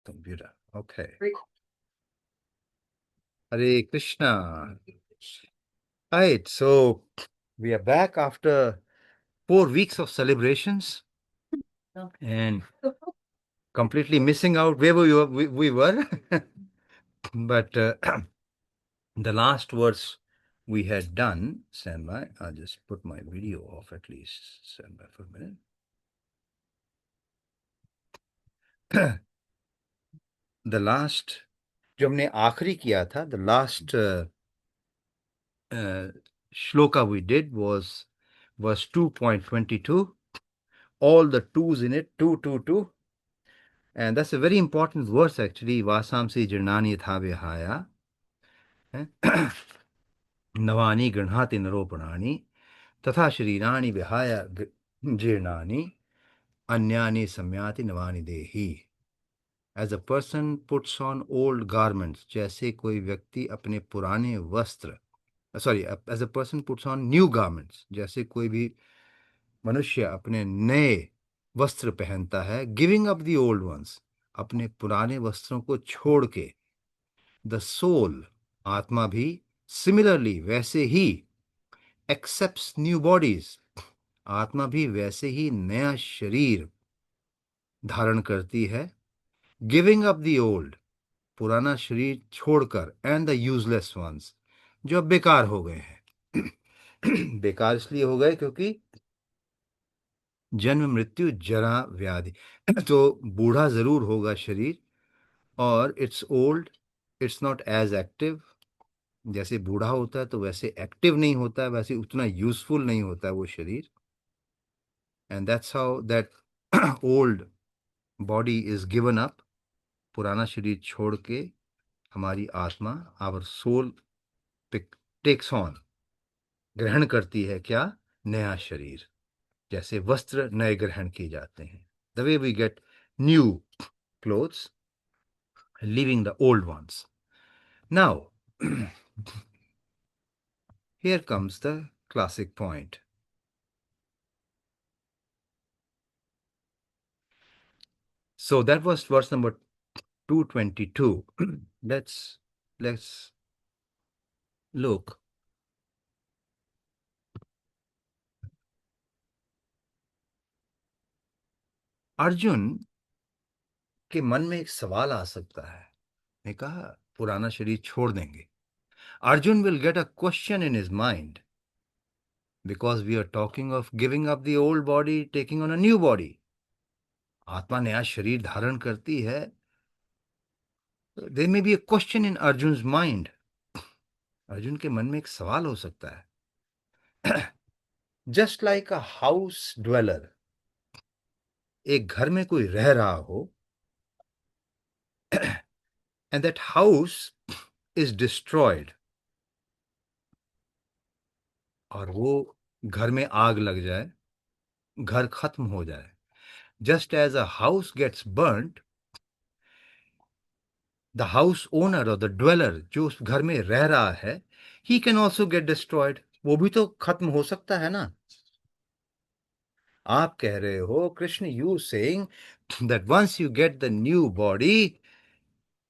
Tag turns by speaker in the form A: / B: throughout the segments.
A: Computer. Okay. Hare Krishna. Right, so we are back after 4 weeks of celebrations and completely missing out where we were. But the last verse we had done, stand by, I'll just put my video off at least, stand by for a minute. The last जो हमने आखिरी किया था, the last shloka we did was verse 2.22, all the twos in it, 222, and that's a very important verse actually. Vasamsi jirnani thavihaya navani granhati naropranani तथा शरीराणि विहाय जीर्णानि अन्यानि सम्याति नवानि देहि. As a person puts on old garments, जैसे कोई व्यक्ति अपने पुराने वस्त्र, sorry, as a person puts on new garments, जैसे कोई भी मनुष्य अपने नए वस्त्र पहनता है, giving up the old ones, अपने पुराने वस्त्रों को छोड़ के, द सोल, आत्मा भी, सिमिलरली, वैसे ही, एक्सेप्ट्स न्यू बॉडीज, आत्मा भी वैसे ही नया शरीर धारण करती है, गिविंग अप द ओल्ड, पुराना शरीर छोड़कर, एंड द यूजलेस वंस, जो अब बेकार हो गए हैं. बेकार इसलिए हो गए क्योंकि जन्म मृत्यु जरा व्याधि. तो बूढ़ा जरूर होगा शरीर, और it's old, it's not as active. जैसे बूढ़ा होता है तो वैसे एक्टिव नहीं होता है, वैसे उतना यूजफुल नहीं होता है वो शरीर. And that's how that old body is given up. पुराना शरीर छोड़ के हमारी आत्मा, आवर सोल, टेक्स ऑन, ग्रहण करती है क्या? नया शरीर. जैसे वस्त्र नए ग्रहण किए जाते हैं, the way we get new clothes, leaving the old ones. Now, here comes the classic point. So that was verse number 222. let's look. Arjun के मन में एक सवाल आ सकता है. मैं कहा पुराना शरीर छोड़ देंगे. Arjun will get a question in his mind because we are talking of giving up the old body, taking on a new body. आत्मा नया शरीर धारण करती है. There may be a question in Arjun's mind. Arjun के मन में एक सवाल हो सकता है. Just like a house dweller, एक घर में कोई रह रहा हो, and that house is destroyed, और वो घर में आग लग जाए, घर खत्म हो जाए. Just as a house gets burned, the house owner और द ड्वेलर, जो उस घर में रह रहा है, he can also get destroyed. वो भी तो खत्म हो सकता है ना. आप कह रहे हो Krishna, you saying that once you get the new body,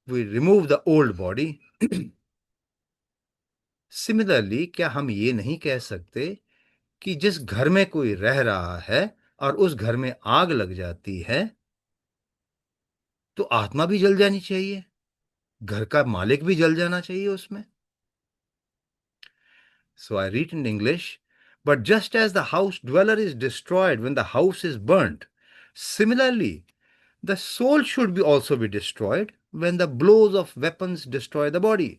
A: we remove the old body. Similarly, क्या हम ये नहीं कह सकते कि जिस घर में कोई रह रहा है और उस घर में आग लग जाती है, तो आत्मा भी जल जानी चाहिए, घर का मालिक भी जल जाना चाहिए उसमें. So I read in English, but just as the house dweller is destroyed when the house is burnt, similarly, the soul should be also be destroyed when the blows of weapons destroy the body.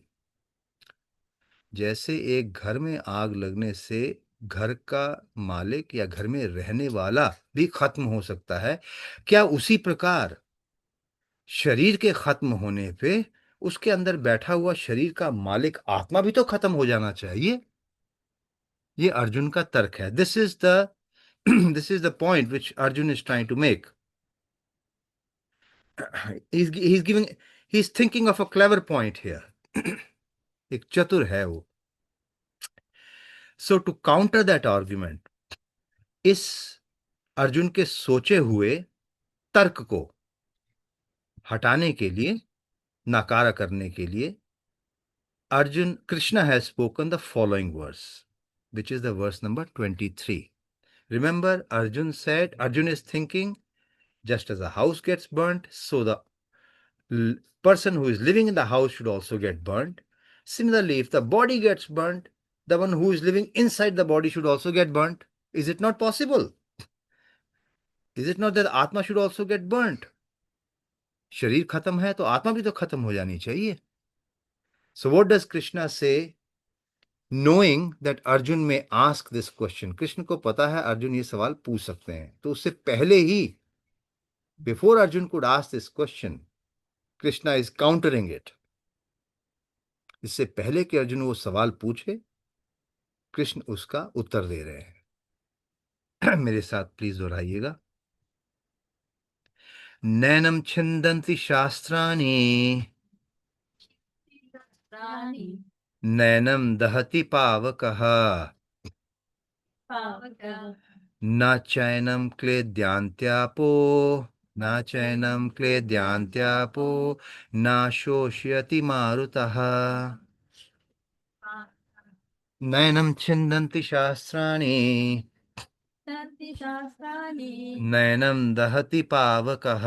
A: जैसे एक घर में आग लगने से घर का मालिक या घर में रहने वाला भी खत्म हो सकता है, क्या उसी प्रकार शरीर के खत्म होने पे उसके अंदर बैठा हुआ शरीर का मालिक आत्मा भी तो खत्म हो जाना चाहिए. ये अर्जुन का तर्क है. This is the this is the point which Arjun is trying to make. he's giving, he's thinking of a clever point here. एक चतुर है वो. So to counter that argument, इस अर्जुन के सोचे हुए तर्क को, हटाने के लिए, नकारा करने के लिए, Arjun, Krishna has spoken the following verse, which is the verse number 23. Remember, Arjun is thinking, just as a house gets burnt, so the person who is living in the house should also get burnt. Similarly, if the body gets burnt, the one who is living inside the body should also get burnt. Is it not possible? Is it not that Atma should also get burnt? शरीर खत्म है तो आत्मा भी तो खत्म हो जानी चाहिए. So what does Krishna say, knowing that Arjun may ask this question? Krishna को पता है अर्जुन ये सवाल पूछ सकते हैं, तो उससे पहले ही, before Arjun could ask this question, Krishna is countering it. इससे पहले कि अर्जुन वो सवाल पूछे, कृष्ण उसका उत्तर दे रहे हैं. मेरे साथ प्लीज दोहराइएगा. नैनम छिन्दन्ति शास्त्राणि, नैनम दहति पावकः, न चैनम क्लेद्यान्त्यापो, न चैनम क्लेद्यान्त्यापो, न शोष्यति मारुतः. नैनम छिन्दन्ति शास्त्राणि, नैनम दहति पावकः,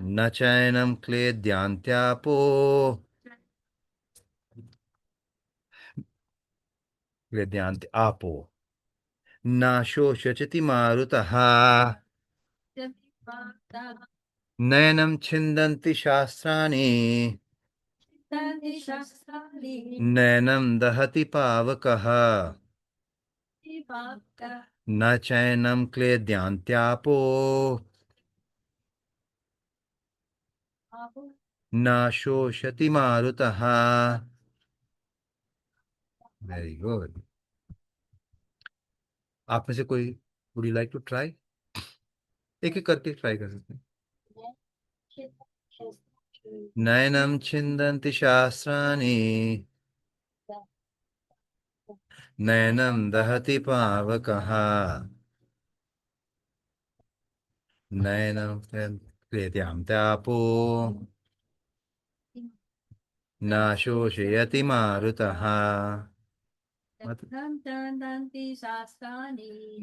A: न चैनम क्लेद्यान्त्यापो, क्लेद्यान्त आपो, न शोषयति मारुतः. नैनम छिन्दन्ति शास्त्राणि, नैनम दहति पावकः, न चैनम क्लेद्यान्त्यापो, न शोषयति मारुतः. Very good. आप में से कोई, would you like to try? एक एक करके ट्राई कर सकते हैं. नैनम छिन्दन्ति शास्त्राणि, नैनम दहति पावकः, नैनम क्लेद्यान्त्यापो, न शोषयति मारुतः.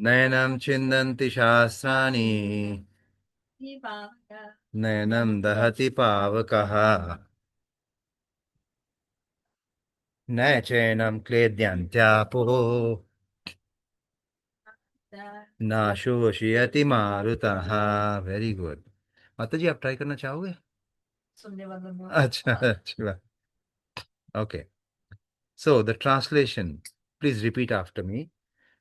A: नैनम छिन्दन्ति शास्त्राणि, नैनम दहति पावकः, न चैनम क्लेद्यान्त्यापो, न शोषयति मारुतः. Very good. माता जी, आप ट्राई करना चाहोगे?
B: सुनने वालों ने
A: अच्छा, अच्छी बात. Okay. So the translation, please repeat after me.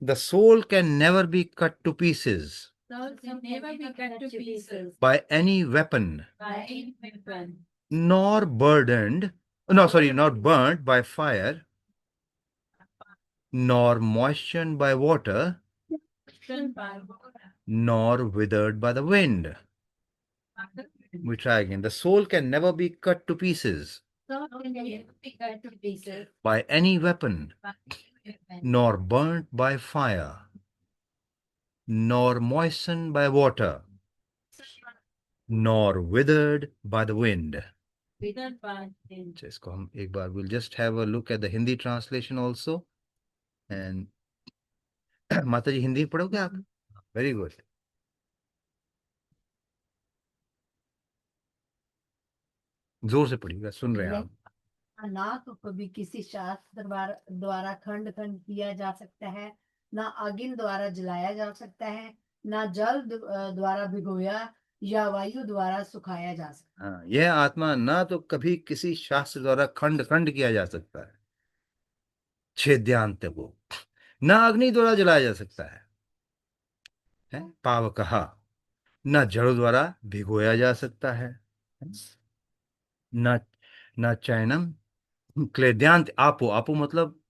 A: The soul can never be cut to pieces
B: soul can never be cut to pieces
A: by any weapon,
B: by any weapon,
A: nor burdened, no, sorry, not burnt by fire, nor moistened by water,
B: driven by water.
A: nor withered by the wind. We try again. The soul can never be cut to pieces
B: Soul can never be cut to pieces
A: by any weapon,
B: by any weapon,
A: nor burnt by fire, nor moistened by water, nor withered by the wind.
B: withered by wind.
A: इसको हम एक बार, we'll just have a look at the Hindi translation also. And माता जी, हिंदी पढ़ोगे आप? Very good. जोर से पढ़िएगा, सुन रहे हैं आप.
C: ना तो कभी किसी शास्त्र द्वारा खंड खंड किया जा सकता है, ना अग्नि द्वारा जलाया जा सकता है, ना जल द्वारा भिगोया या वायु द्वारा सुखाया जा सकता है.
A: हाँ, यह आत्मा ना तो कभी किसी शास्त्र द्वारा खंड खंड किया जा सकता है, छेद्यांत को, ना अग्नि द्वारा जलाया जा सकता है, पावकः, न जड़ द्वारा भिगोया जा सकता है, न न चैनम क्लेद्यांत आपो, आपो मतलब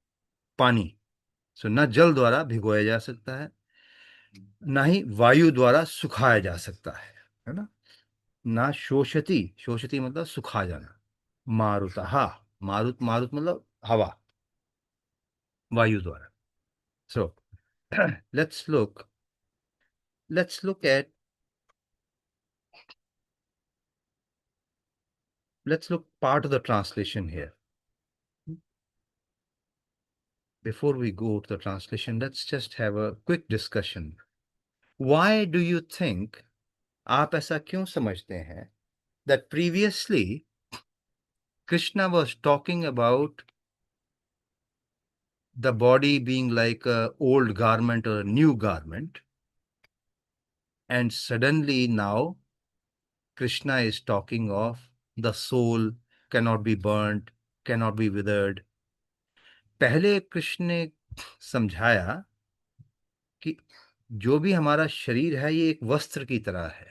A: पानी, सो न जल द्वारा भिगोया जा सकता है, ना ही वायु द्वारा सुखाया जा सकता है ना. ना शोषति, शोषति मतलब सुखा जाना. मारुतः, मारुत, मारुत मतलब हवा, वायु द्वारा. सो let's look at let's look part of the translation here. Before we go to the translation, let's just have a quick discussion. Why do you think, आप ऐसा क्यों समझते हैं, that previously Krishna was talking about the body being like a old garment or a new garment, and suddenly now Krishna is talking of the soul cannot be burnt, cannot be withered. पहले कृष्ण ने समझाया कि जो भी हमारा शरीर है ये एक वस्त्र की तरह है,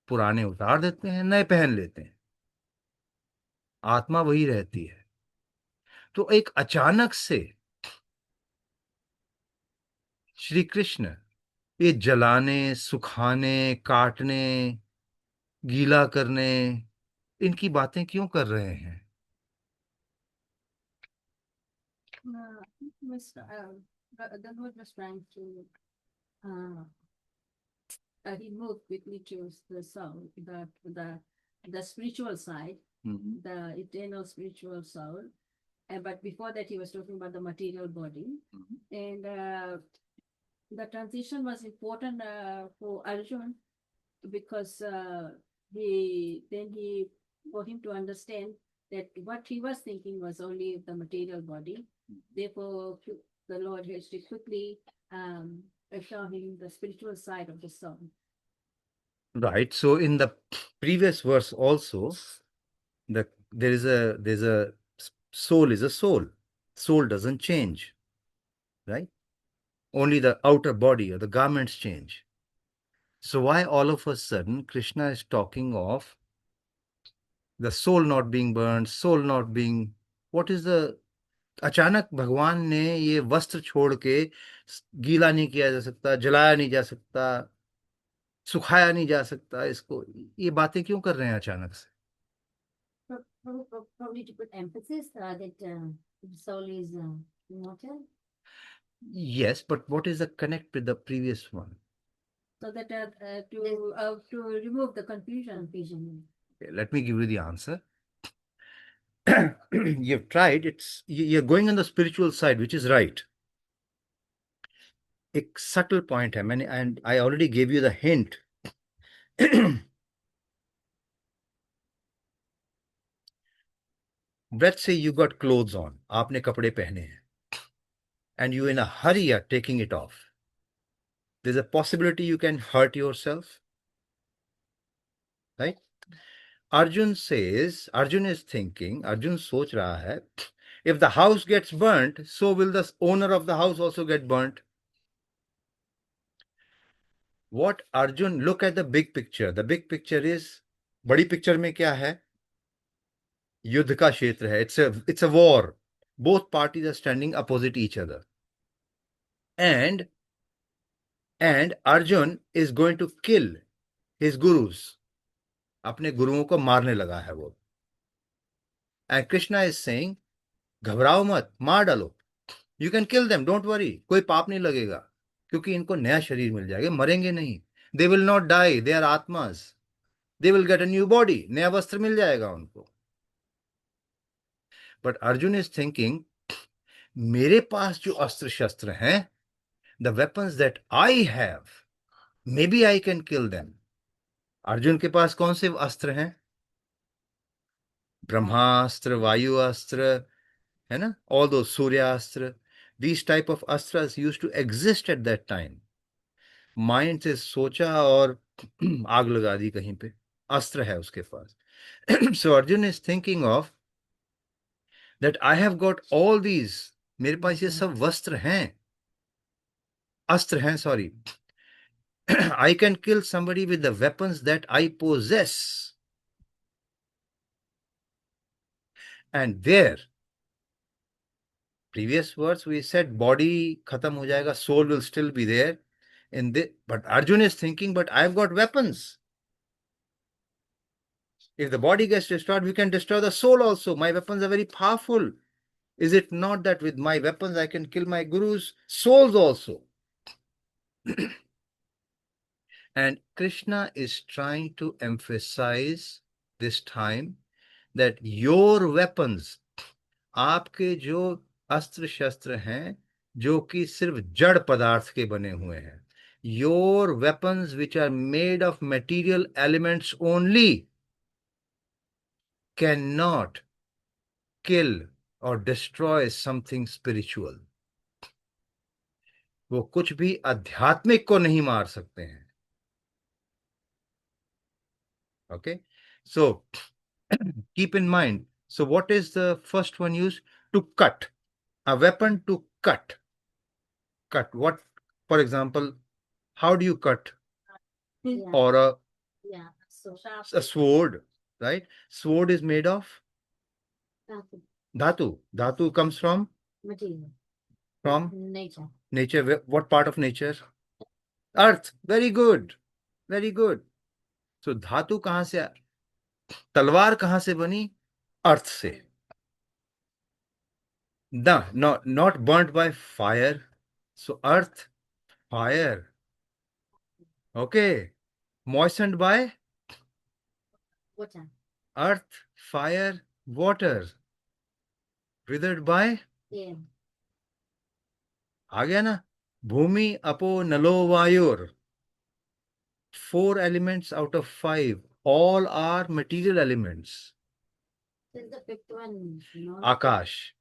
A: पुराने उतार देते हैं, नए पहन लेते हैं, आत्मा वही रहती है। तो एक अचानक से श्री कृष्ण ये जलाने, सुखाने, काटने, गीला करने, इनकी बातें क्यों कर रहे हैं?
B: The Lord was trying to he moved quickly to the soul, the spiritual side, the eternal spiritual soul. But before that, he was talking about the material body, and the transition was important for Arjun because for him to understand that what he was thinking was only the material body. Therefore, the Lord has to quickly show him the spiritual side of the soul.
A: Right. So in the previous verse also, there's a soul is a soul. Soul doesn't change, right? Only the outer body or the garments change. So why all of a sudden Krishna is talking of the soul not being burned, soul not being, what is the, अचानक भगवान ने ये वस्त्र छोड़ के गीला नहीं किया जा सकता, जलाया नहीं जा सकता, सुखाया नहीं जा सकता, इसको ये बातें क्यों कर रहे हैं अचानक से?
C: Probably to put emphasis that the soul is immortal.
A: Yes, but what is the connect with the previous one?
B: So that to remove the confusion.
A: Okay, let me give you the answer. You've tried, you're going on the spiritual side, which is right. एक subtle point है, मैंने, and I already gave you the hint. Let's say you got clothes on, आपने कपड़े पहने हैं, and you in a hurry are taking it off. There's a possibility you can hurt yourself, right? Arjun is thinking, Arjun सोच रहा है, if the house gets burnt, so will the owner of the house also get burnt. What Arjun, look at the big picture. The big picture is, बड़ी picture में क्या है? युद्ध का क्षेत्र है. It's a war. Both parties are standing opposite each other. And Arjun is going to kill his gurus. अपने गुरुओं को मारने लगा है वो. And Krishna is saying, घबराओ मत, मार डालो. You can kill them, don't worry. कोई पाप नहीं लगेगा, क्योंकि इनको नया शरीर मिल जाएगा, मरेंगे नहीं. They will not die, they are आत्मास. They will get a new body. नया वस्त्र मिल जाएगा उनको. But Arjun is thinking, मेरे पास जो अस्त्र शस्त्र हैं, the weapons that I have, maybe I can kill them. Arjun के पास कौन से अस्त्र हैं? ब्रह्मास्त्र, वायु अस्त्र, है ना? All those सूर्यास्त्र. These type of astras used to exist at that time. Mind से सोचा और आग लगा दी कहीं पे, अस्त्र है उसके पास. So Arjun is thinking of that I have got all these, मेरे पास ये सब वस्त्र हैं, अस्त्र हैं, sorry. I can kill somebody with the weapons that I possess. And there, previous words we said body खत्म हो जाएगा, soul will still be there. But Arjun is thinking, but I've got weapons. If the body gets destroyed, we can destroy the soul also. My weapons are very powerful. Is it not that with my weapons I can kill my gurus' souls also? And Krishna is trying to emphasize this time that your weapons, आपके जो अस्त्र शस्त्र हैं जो कि सिर्फ जड़ पदार्थ के बने हुए हैं, your weapons which are made of material elements only cannot kill or destroy something spiritual. वो कुछ भी आध्यात्मिक को नहीं मार सकते हैं. Okay, so keep in mind. So what is the first one used? To cut. A weapon to cut. Cut. What, for example, how do you cut?
B: Yeah.
A: Or
B: Yeah. So sharp.
A: a sword, right? Sword is made of dhatu. Dhatu comes from
B: Material. Nature.
A: nature. What part of nature? Earth. Very good. Very good. So धातु कहां से, तलवार कहां से बनी? अर्थ से. Not burnt by fire. So earth, fire. Okay. Moistened by
B: Water.
A: earth, fire, water. Withered by,
B: Yeah.
A: आ गया ना, भूमि अपो नलो वायुर. 4 elements out of 5, all are material elements.
B: Then the fifth one,
A: Akash,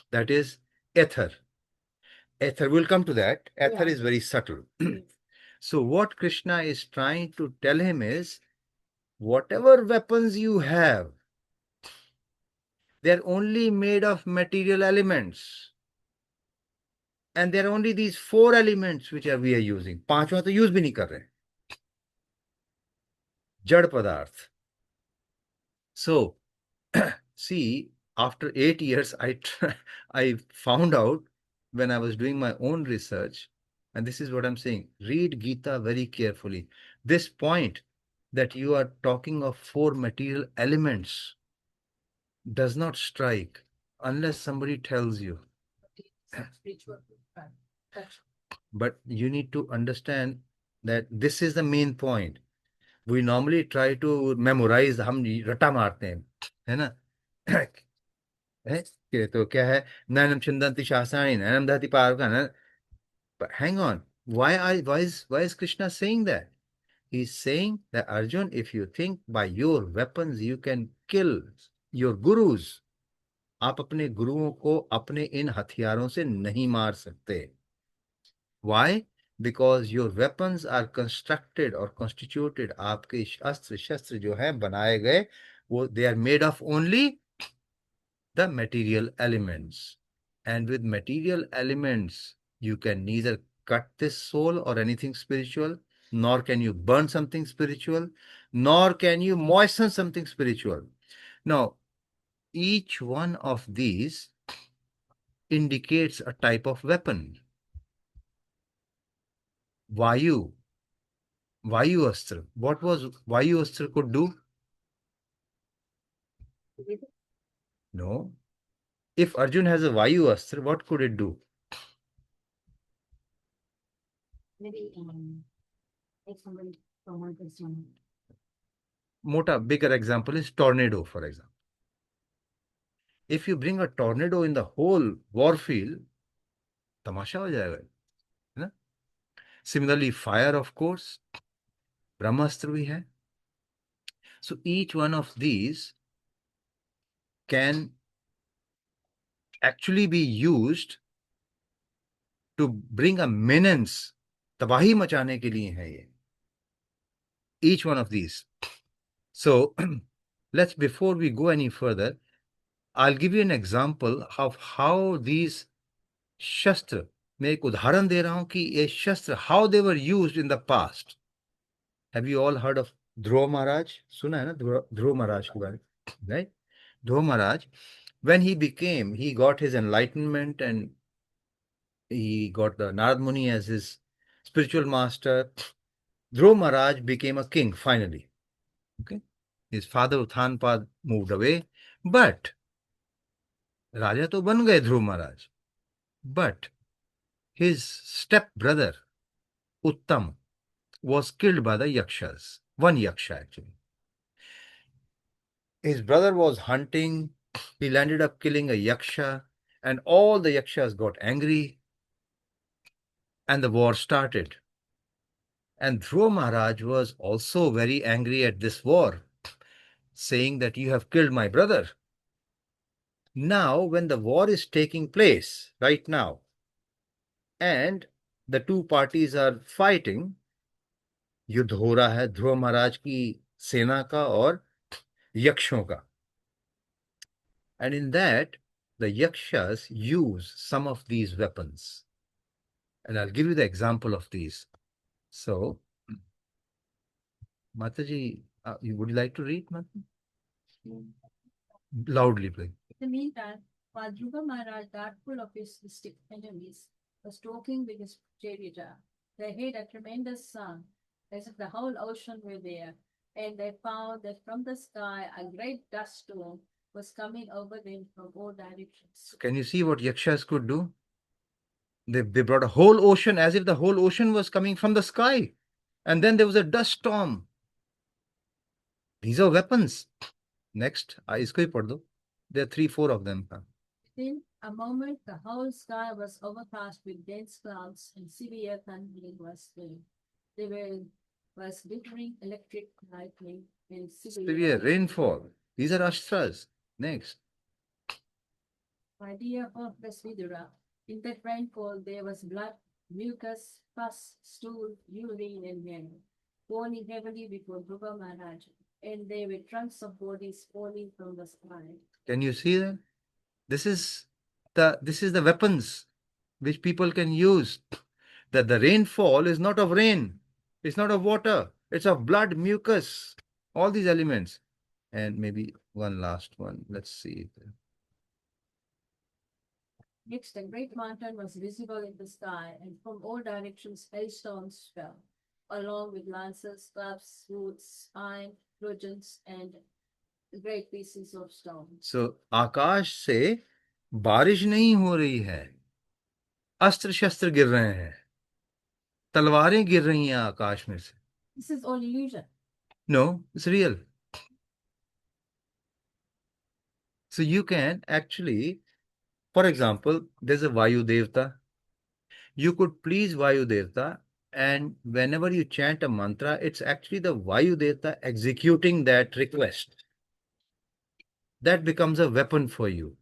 A: that is ether. Ether, we'll come to that. Ether
B: Yeah.
A: is very subtle. So what Krishna is trying to tell him is, whatever weapons you have, they're only made of material elements. And there are only these 4 elements which we are using. पांचवा तो use भी नहीं कर रहे, जड़ पदार्थ. So, see, after 8 years, I found out when I was doing my own research, and this is what I'm saying, read Gita very carefully. This point that you are talking of 4 material elements does not strike unless somebody tells you.
B: spiritual.
A: But you need to understand that this is the main point. We normally try to memorize, हम रटा मारते हैं, है ना? तो क्या है, नैनम छिन्दन्ति शास्त्राणि नैनम दहति पावकाः. But hang on, why is Krishna saying that? He's saying that, Arjun, if you think by your weapons you can kill your gurus, आप अपने गुरुओं को अपने इन हथियारों से नहीं मार सकते. Why? Because your weapons are constructed or constituted, आपके अस्त्र शस्त्र जो हैं बनाए गए, वो they are made of only the material elements. And with material elements, you can neither cut this soul or anything spiritual, nor can you burn something spiritual, nor can you moisten something spiritual. Now, each one of these indicates a type of weapon. Vayu Astra. What was Vayu Astra could do? No. If Arjun has a Vayu Astra, what could it do?
B: Maybe take somebody from one place to another.
A: Mota, bigger example is tornado, for example. If you bring a tornado in the whole war field, tamasha ho jayega, है ना? Similarly, fire, of course, Brahmastra bhi hai. So each one of these can actually be used to bring a menace, तबाही मचाने के लिए है ये. Each one of these. So before we go any further, I'll give you an example of how these shastra, मैं एक उदाहरण दे रहा हूं कि ये शस्त्र, how they were used in the past. Have you all heard of Dhruva Maharaj? सुना है ना Dhruva Maharaj के बारे में, right? Dhruva Maharaj, when he got his enlightenment and he got the Narad Muni as his spiritual master. Dhruva Maharaj became a king finally. Okay, his father Uttanpad moved away, but Raja to ban gaye Dhruva Maharaj, but his step brother Uttam was killed by the Yakshas. One Yaksha actually. his brother was hunting. He ended up killing a yaksha, and all the yakshas got angry, and the war started. And Dhruva Maharaj was also very angry at this war, saying that you have killed my brother. Now, when the war is taking place right now, and the two parties are fighting, युद्ध हो रहा है ध्रुव महाराज की सेना का और यक्षों का. And in that, the yakshas use some of these weapons. And I'll give you the example of these. So, Mataji, would you like to read, Mataji? Loudly, please.
B: In the meantime, while Dhruva Maharaj, full of his distinct enemies, was talking with his charioteer, they heard a tremendous sound, as if the whole ocean were there, and they found that from the sky a great dust storm was coming over them from all directions.
A: Can you see what yakshas could do? They brought a whole ocean, as if the whole ocean was coming from the sky. And then there was a dust storm. These are weapons. Next, isko hi padh do. There are 3-4 of them.
B: Within a moment, the whole sky was overcast with dense clouds, and severe thundering was there. There was glittering electric lightning and
A: Severe rainfall. These are astras. Next.
B: My dear Hopeless Vidura, in that rainfall there was blood, mucus, pus, stool, urine, and venom, falling heavily before Dhruva Maharaj, and there were trunks of bodies falling from the sky.
A: Can you see that? This is the weapons which people can use. That the rainfall is not of rain, it's not of water, it's of blood, mucus, all these elements. And maybe one last one. Let's see.
B: Next, a great mountain was visible in the sky, and from all directions hailstones fell, along with lances, clubs, swords, iron, bludgeons, and great pieces of stone.
A: So, आकाश से बारिश नहीं हो रही है, अस्त्र शस्त्र गिर रहे हैं, तलवारें गिर रही हैं आकाश में से.
B: This is all illusion.
A: No, it's real. So you can actually, for example, there's a Vayu Devta. You could please Vayu Devta, and whenever you chant a mantra, it's actually the Vayu Devta executing that request. That becomes a weapon for you.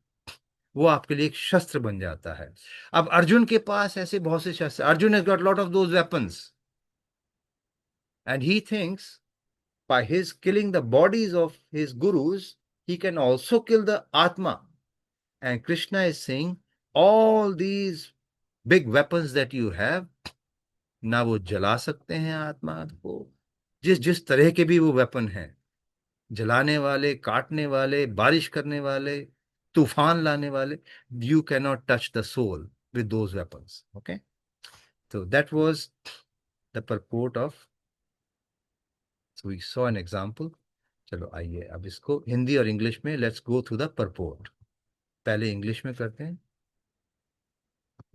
A: वो आपके लिए एक शस्त्र बन जाता है. अब अर्जुन के पास ऐसे बहुत से शस्त्र. Arjun has got a lot of those weapons. And he thinks by his killing the bodies of his gurus, he can also kill the Atma. And Krishna is saying, all these big weapons that you have, ना वो जला सकते हैं आत्मा को. जिस तरह के भी वो वेपन हैं, जलाने वाले, काटने वाले, बारिश करने वाले, तूफान लाने वाले, you cannot touch the soul with those weapons. Okay? So that was the purport of. So we saw an example. चलो आइए अब इसको हिंदी और इंग्लिश में let's go through the purport. पहले इंग्लिश में करते हैं.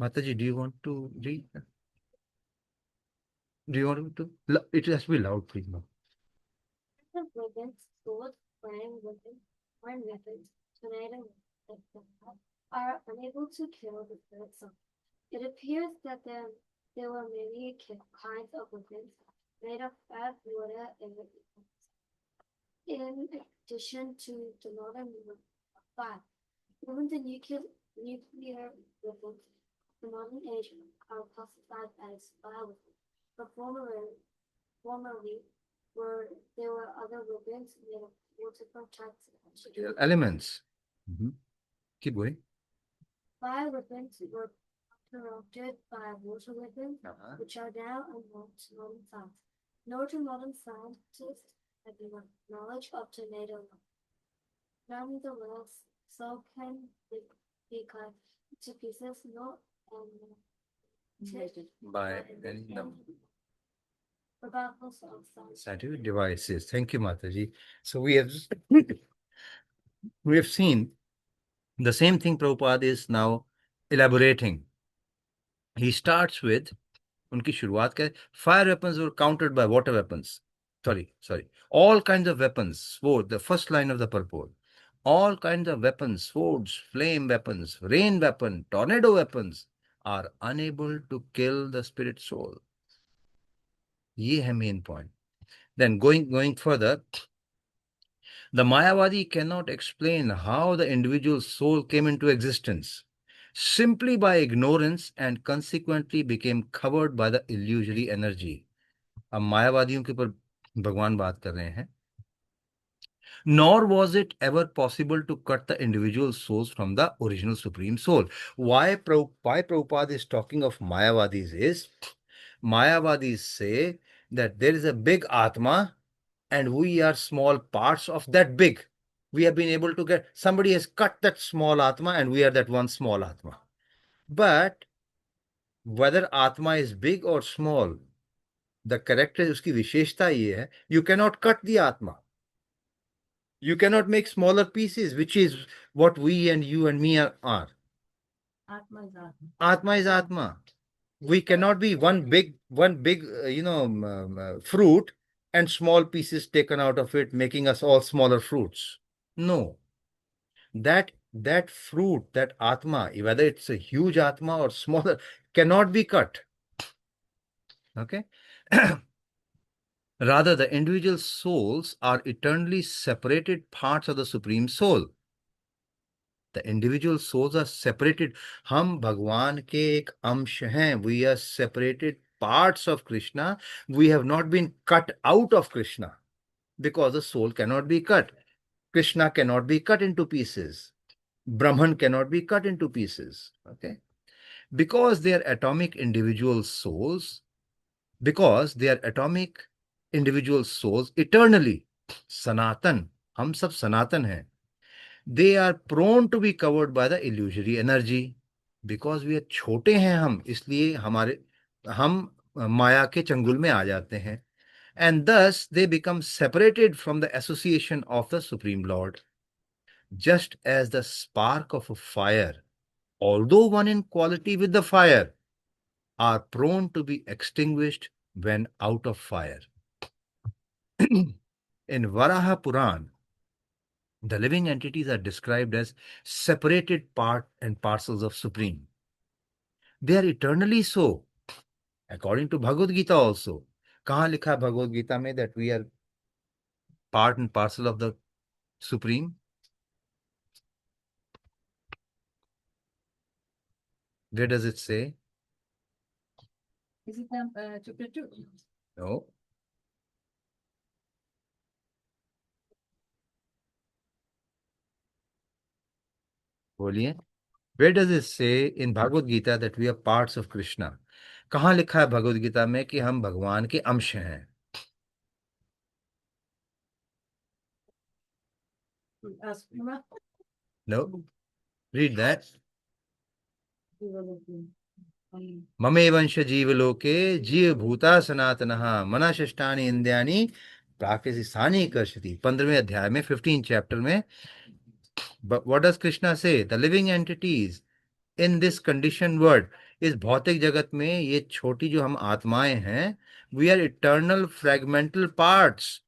A: माता जी, do you want to read? Do you want to? It has to be loud, please.
D: Weapons, swords, flying weapons, iron weapons, tornado weapons, are unable to kill the spirit soul. It appears that there were many kinds of weapons made of fat, water, and liquids. In addition to the modern fire, even the nuclear weapons of the modern age are classified as bioweapons. But formerly there were other weapons made of multiple types of material
A: Elements. Keep going.
D: Fire weapons were corrupted by water weapons, which are now unknown to modern science. No to modern scientists have enough knowledge of tornado. Nonetheless, so can be cut to pieces, not
A: By any number.
D: regardless of size.
A: Scientific devices. Thank you, Mataji. So we have seen the same thing Prabhupada is now elaborating. He starts with, उनकी शुरुआत क्या है? Fire weapons were countered by water weapons. sorry, all kinds of weapons, sword, the first line of the purport, all kinds of weapons, swords, flame weapons, rain weapon, tornado weapons are unable to kill the spirit soul. ये है main point. Then going further, the Mayavadi cannot explain how the individual soul came into existence simply by ignorance and consequently became covered by the illusory energy. अब मायावादियों के ऊपर भगवान बात कर रहे हैं. Nor was it ever possible to cut the individual souls from the original supreme soul. Why Prabhupada is talking of Mayavadis is, Mayavadis say that there is a big Atma and we are small parts of that big. We have been able to get, somebody has cut that small Atma and we are that one small Atma. But whether Atma is big or small, the character, uski visheshta ye hai, you cannot cut the Atma. You cannot make smaller pieces, which is what we and you and me are.
B: Atma is Atma.
A: Atma is Atma. We cannot be one big fruit and small pieces taken out of it, making us all smaller fruits. No. That fruit, that Atma, whether it's a huge Atma or smaller, cannot be cut. Okay? Rather, the individual souls are eternally separated parts of the Supreme Soul. The individual souls are separated. हम भगवान के एक अंश हैं. We are separated parts of Krishna. We have not been cut out of Krishna because the soul cannot be cut. Krishna cannot be cut into pieces. Brahman cannot be cut into pieces. Okay? Because they are atomic individual souls, eternally, Sanatan, हम सब सनातन हैं. They are prone to be covered by the illusory energy. Because we are छोटे हैं हम, इसलिए हम माया के चंगुल में आ जाते हैं. And thus they become separated from the association of the Supreme Lord. Just as the spark of a fire, although one in quality with the fire, are prone to be extinguished when out of fire. In Varaha Puran, the living entities are described as separated part and parcels of Supreme. They are eternally so, according to Bhagavad Gita also. कहाँ लिखा Bhagavad Gita में that we are part and parcel of the Supreme? Where does it say?
B: Is it chapter 2?
A: No. बोलिए. Where does it say in Bhagavad Gita that we are parts of Krishna? कहाँ लिखा है भगवद गीता में कि हम भगवान के अंश हैं?
B: Ask Uma.
A: No. Read that.
B: Um,
A: ममे वंश जीवलोके जीव भूता सनातनः मनःषष्ठानि इंद्रियाणि प्राकृतिस्थानि कर्षति. 15वें अध्याय में 15 चैप्टर में. But what does Krishna say? The living entities in this conditioned world, इस भौतिक जगत में ये छोटी जो हम आत्माएं हैं, we are eternal fragmental parts.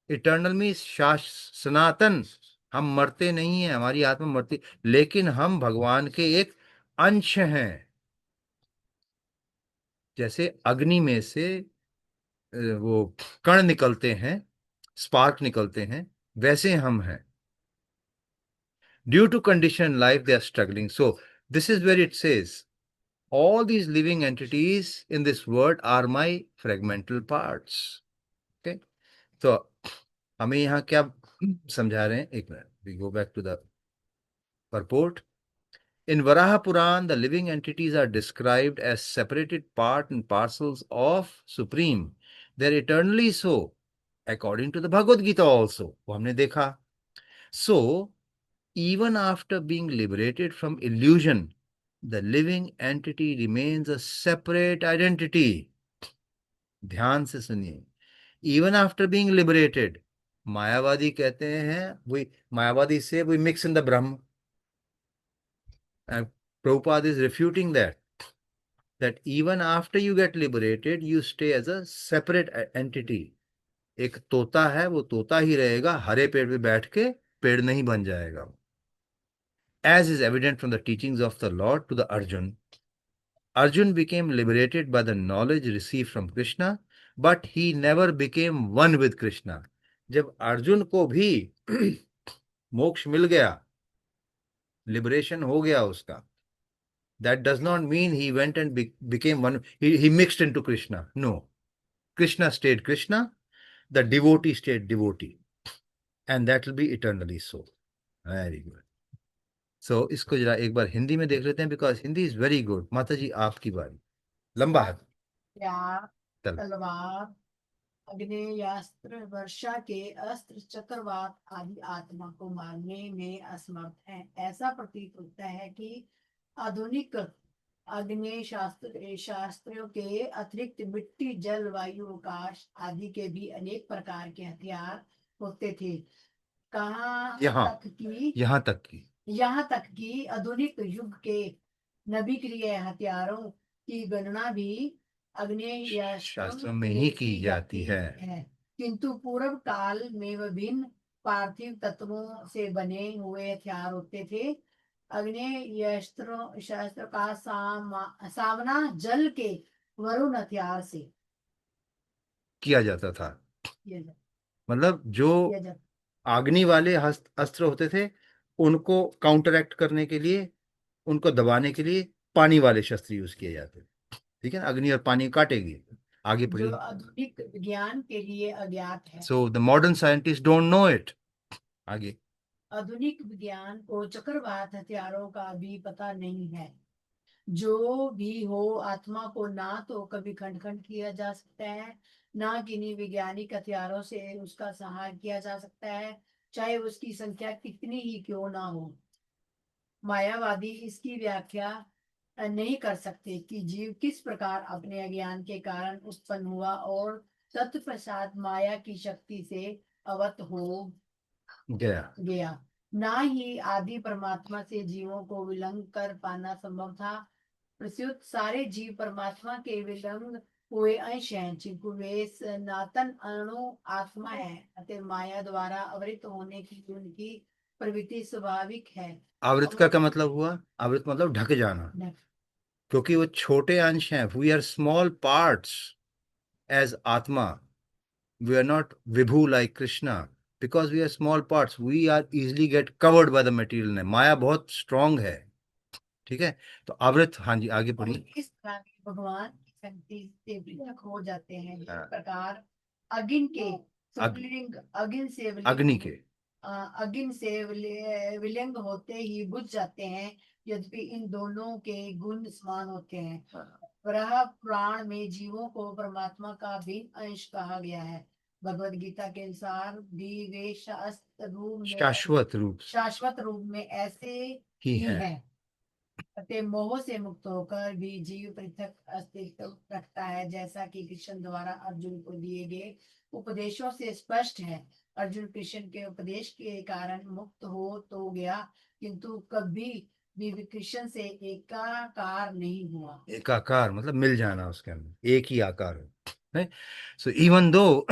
A: Eternal means सनातन. हम मरते नहीं हैं, हमारी आत्मा मरती, लेकिन हम भगवान के एक अंश हैं. जैसे अग्नि में से वो कण निकलते हैं, स्पार्क निकलते हैं, वैसे हम हैं. Due to conditioned life, they are struggling. So this is where it says, all these living entities in this world are my fragmental parts. Okay? So हमें यहाँ क्या समझा रहे हैं? एक minute. We go back to the purport. In Varaha Puran, the living entities are described as separated part and parcels of Supreme. They are eternally so, according to the Bhagavad Gita also. वो हमने देखा. So, even after being liberated from illusion, the living entity remains a separate identity. ध्यान से सुनिए. Even after being liberated, मायावादी कहते हैं, मायावादी say we mix in the Brahma. And Prabhupada is refuting that even after you get liberated, you stay as a separate entity. एक तोता है, वो तोता ही रहेगा, हरे पेड़ पे बैठ के पेड़ नहीं बन जाएगा. As is evident from the teachings of the Lord to the Arjun became liberated by the knowledge received from Krishna, but he never became one with Krishna. जब अर्जुन को भी मोक्ष मिल गया, लिबरेशन हो गया उसका, that does not mean he went and became one, he mixed into Krishna. No. Krishna stayed Krishna, the devotee stayed devotee, and that will be eternally so. Very good. So इसको जरा एक बार हिंदी में देख लेते हैं, because Hindi is very good. माता जी आपकी बारी. लंबा है.
C: प्यार,
A: चलो.
C: तलवार, अग्नेयास्त्र, वर्षा के अस्त्र, चक्रवात आदि आत्मा को मारने में असमर्थ हैं. ऐसा प्रतीत होता है कि आधुनिक अग्नि शास्त्रों के अतिरिक्त मिट्टी, जल, वायु, आकाश आदि के भी अनेक प्रकार के हथियार होते थे. यहाँ तक कि आधुनिक युग के नवीकरीय हथियारों की गणना भी अग्नेय
A: शास्त्रों में ही की जाती है.
C: किंतु पूर्व काल में विभिन्न पार्थिव तत्वों से बने हुए हथियार होते थे. अग्नेय शास्त्र का सामना जल के वरुण हथियार से
A: किया जाता था. मतलब जो अग्नि वाले अस्त्र होते थे, उनको काउंटरएक्ट करने के लिए, उनको दबाने के लिए पानी वाले शस्त्र यूज किए जाते थे. ठीक है ना, अग्नि और पानी काटेगी. आगे
C: जो
A: पढ़िए.
C: आधुनिक विज्ञान के लिए अज्ञात है.
A: So the modern scientist don't know it. आगे.
C: आधुनिक विज्ञान को चक्रवात हथियारों का भी पता नहीं है. जो भी हो, आत्मा को ना तो कभी खंड खंड किया जा सकता है, ना किन्हीं वैज्ञानिक हथियारों से उसका संहार किया जा सकता है, चाहे उसकी संख्या कितनी ही क्यों ना हो. मायावादी इसकी व्याख्या नहीं कर सकते कि जीव किस प्रकार अपने अज्ञान के कारण उत्पन्न हुआ और तत्पश्चात माया की शक्ति से अवत हो गया. ना ही आदि परमात्मा से जीवों को विलंग कर पाना संभव था. प्रस्तुत सारे जीव परमात्मा के विलंग हुए अंश हैं, चिंकु वे सनातन अणु आत्मा है, अतः माया द्वारा आवृत होने की उनकी प्रवृत्ति स्वाभाविक है.
A: आवृत का क्या मतलब हुआ? आवृत मतलब ढक जाना, क्योंकि वो छोटे अंश हैं. We are small parts as atma. We are not vibhu like Krishna. Because we are small parts, we are easily get covered by the material. Maya बहुत स्ट्रांग है. ठीक है, तो आवृत. हाँ जी, आगे पढ़िए.
C: इस तरह भगवान की शक्ति से पृथक हो जाते हैं. इस प्रकार अग्नि के अग्नि से विलंग होते ही बुझ जाते हैं, यद्यपि इन दोनों के गुण समान होते हैं. वह प्राण में जीवों को परमात्मा का भिन्न अंश कहा गया है. भगवद गीता के अनुसार भी वे शाश्वत रूप में ऐसे ही है. अतः मोह से मुक्त होकर भी जीव पृथक अस्तित्व रखता है, जैसा कि कृष्ण द्वारा अर्जुन को दिए गए उपदेशों से स्पष्ट है. अर्जुन कृष्ण के उपदेश के कारण मुक्त हो तो गया, किंतु कभी भी कृष्ण से एकाकार नहीं हुआ.
A: एकाकार मतलब मिल जाना उसके अंदर, एक ही आकार है. So even though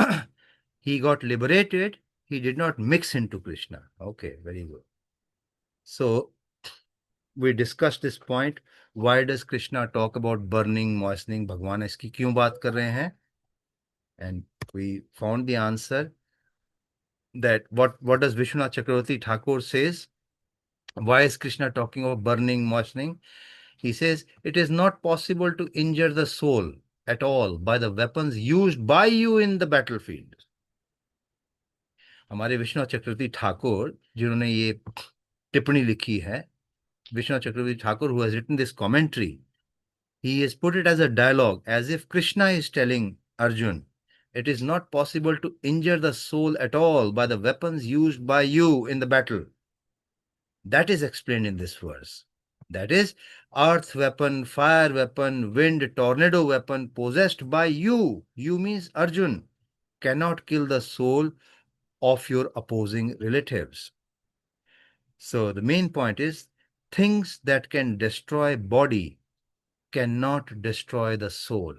A: he got liberated, he did not mix into Krishna. Okay, very good. So we discussed this point. Why does Krishna talk about burning, moistening? भगवान इसकी क्यों बात कर रहे हैं? And we found the answer that what does Vishwanath Chakravarti Thakur says? Why is Krishna talking about burning, moistening? He says it is not possible to injure the soul at all by the weapons used by you in the battlefield. हमारे विश्वनाथ चक्रवर्ती ठाकुर जिन्होंने ये टिप्पणी लिखी है, Vishwanath Chakravarti Thakur, who has written this commentary, he has put it as a dialogue, as if Krishna is telling Arjun, it is not possible to injure the soul at all by the weapons used by you in the battle. That is explained in this verse. That is, earth weapon, fire weapon, wind, tornado weapon possessed by you, you means Arjun, cannot kill the soul of your opposing relatives. So the main point is, things that can destroy body cannot destroy the soul.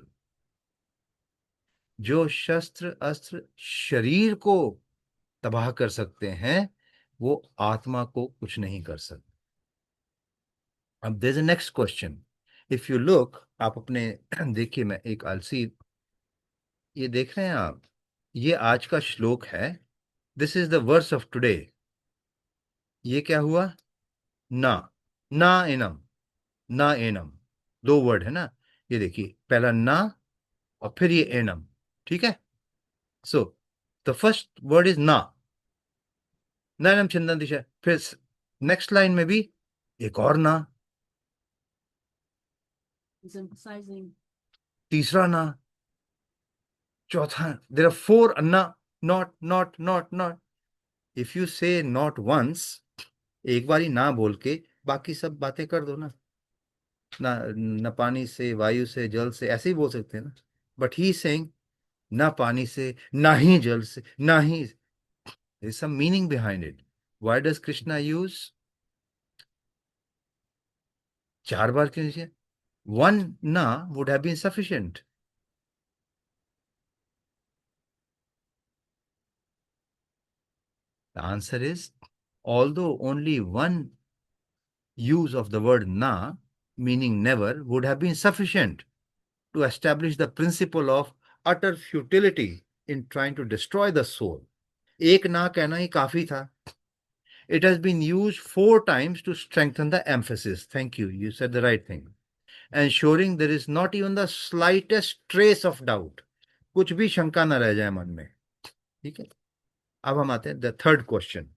A: जो शस्त्र अस्त्र शरीर को तबाह कर सकते हैं वो आत्मा को कुछ नहीं कर सकते. अब there is a next question. If you look, आप अपने देखिए, मैं एक आलसी, ये देख रहे हैं आप, ये आज का श्लोक है. This is the verse of today. ये क्या हुआ? ना, ना एनम, ना एनम, दो वर्ड है ना. ये देखिए, पहला ना और फिर ये एनम. ठीक है. So the first word is ना, नैनम चंदन दिशा. फिर नेक्स्ट लाइन में भी एक और ना,
B: He's emphasizing.
A: तीसरा ना, चौथा. देयर आर फोर ना. Not not not not. If you से नॉट वंस, एक बार ही ना बोल के बाकी सब बातें कर दो ना. ना, न पानी से, वायु से, जल से, ऐसे ही बोल सकते हैं ना. बट ही सेइंग ना पानी से, ना ही जल से, ना ही. There is some meaning behind it. Why does Krishna use चार बार क्यों नीचे? वन ना would have been sufficient. The answer is, although only one use of the word na, meaning never, would have been sufficient to establish the principle of utter futility in trying to destroy the soul. एक ना कहना ही काफी था. It has been used 4 times to strengthen the emphasis. Thank you. You said the right thing. Ensuring there is not even the slightest trace of doubt. कुछ भी शंका न रह जाए मन में. ठीक है. अब हम आते हैं the third question.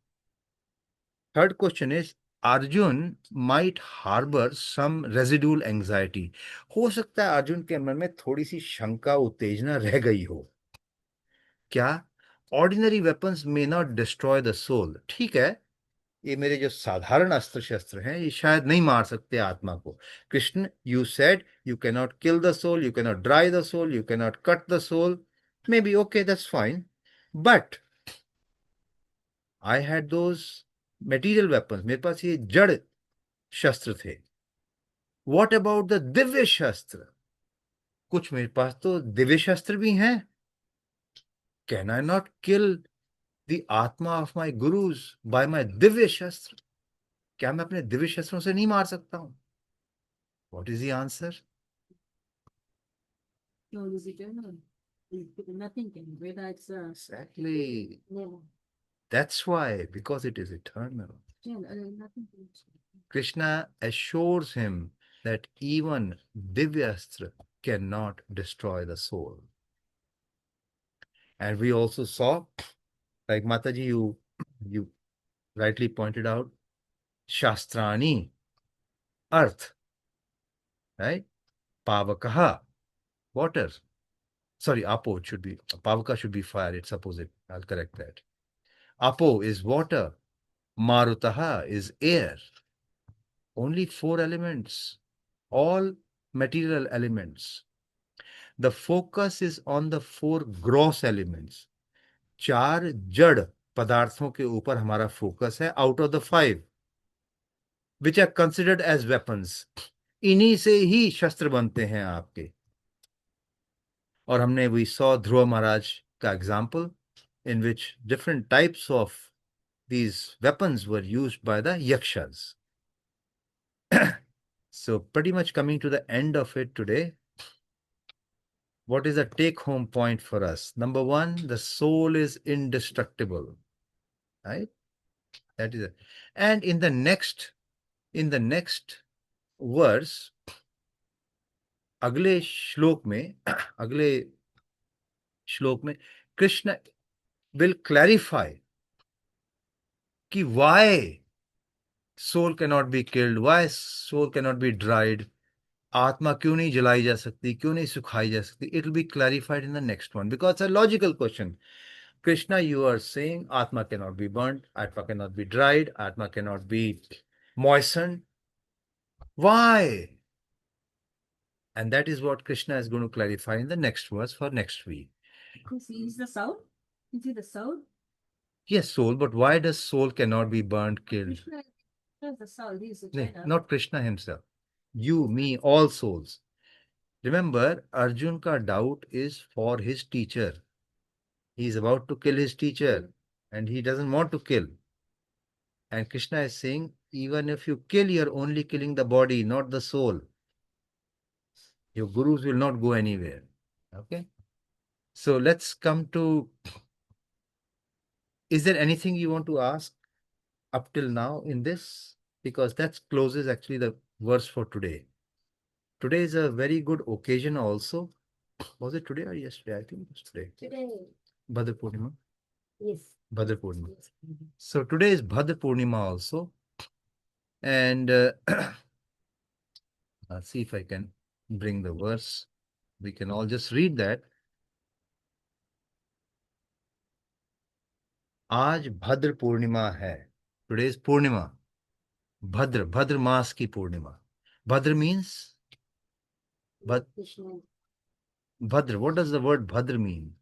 A: Third question is, Arjun might harbor some residual anxiety. हो सकता है अर्जुन के मन में थोड़ी सी शंका, उत्तेजना रह गई हो. क्या? Ordinary weapons may not destroy the soul. ठीक है, ये मेरे जो साधारण अस्त्र शस्त्र हैं ये शायद नहीं मार सकते आत्मा को. Krishna, you said you cannot kill the soul, you cannot dry the soul, you cannot cut the soul. Maybe, okay, that's fine. But I had those material weapons. मेरे पास ये जड़ शस्त्र थे. What about the दिव्य शस्त्र? कुछ मेरे पास तो दिव्य शस्त्र भी हैं. Can I not kill the आत्मा of my gurus by my Divya शस्त्र? क्या मैं अपने दिव्य शस्त्रों से नहीं मार सकता हूं? What is the answer?
B: Soul is eternal. Nothing can, whether it's
A: Exactly.
D: Never.
A: That's why, because it is eternal.
B: nothing can.
A: Krishna assures him that even Divyastra cannot destroy the soul. And we also saw, like Mataji, you rightly pointed out, Shastrani, earth, right? Pavakaha, water. Sorry, Apo, it should be, Pavaka should be fire, it's opposite. I'll correct that. Apo is water, Marutaha is air. Only 4 elements, all material elements. The focus is on the 4 gross elements. 4 जड़ पदार्थों के ऊपर हमारा focus है, out of the 5 which are considered as weapons. इन्हीं से ही शस्त्र बनते हैं आपके. और हमने we saw ध्रुव महाराज का example in which different types of these weapons were used by the yakshas. So pretty much coming to the end of it today. What is the take-home point for us? Number 1, the soul is indestructible, right? That is it. And in the next verse, अगले श्लोक में Krishna will clarify कि why soul cannot be killed, why soul cannot be dried, आत्मा क्यों नहीं जलाई जा सकती, क्यों नहीं सुखाई जा सकती. It will be clarified in the next one because it's a logical question. Krishna, you are saying Atma cannot be burnt, Atma cannot be dried, Atma cannot be moistened. Why? And that is what Krishna is going to clarify in the next verse for next week.
B: Because he is the soul. Is he the soul?
A: Yes, soul, but why does soul cannot be burnt, killed?
B: Krishna is the soul. He is
A: No,
B: eternal.
A: not Krishna himself. You, me, all souls. Remember, Arjun ka doubt is for his teacher. He is about to kill his teacher and he doesn't want to kill. And Krishna is saying, even if you kill, you're only killing the body, not the soul. Your gurus will not go anywhere. Okay? So let's come to, is there anything you want to ask up till now in this? Because that closes actually the verse for today. Today is a very good occasion also. Was it today or yesterday? I think it was today.
D: Today.
A: Bhadra Purnima.
D: Yes.
A: Bhadra Purnima. So today is Bhadra Purnima also. And I'll see if I can bring the verse. We can all just read that. आज भद्र पूर्णिमा है. Today is Purnima. Bhadra मास की पूर्णिमा. Bhadra means
D: Krishna.
A: Bhadra. What does the word Bhadra mean?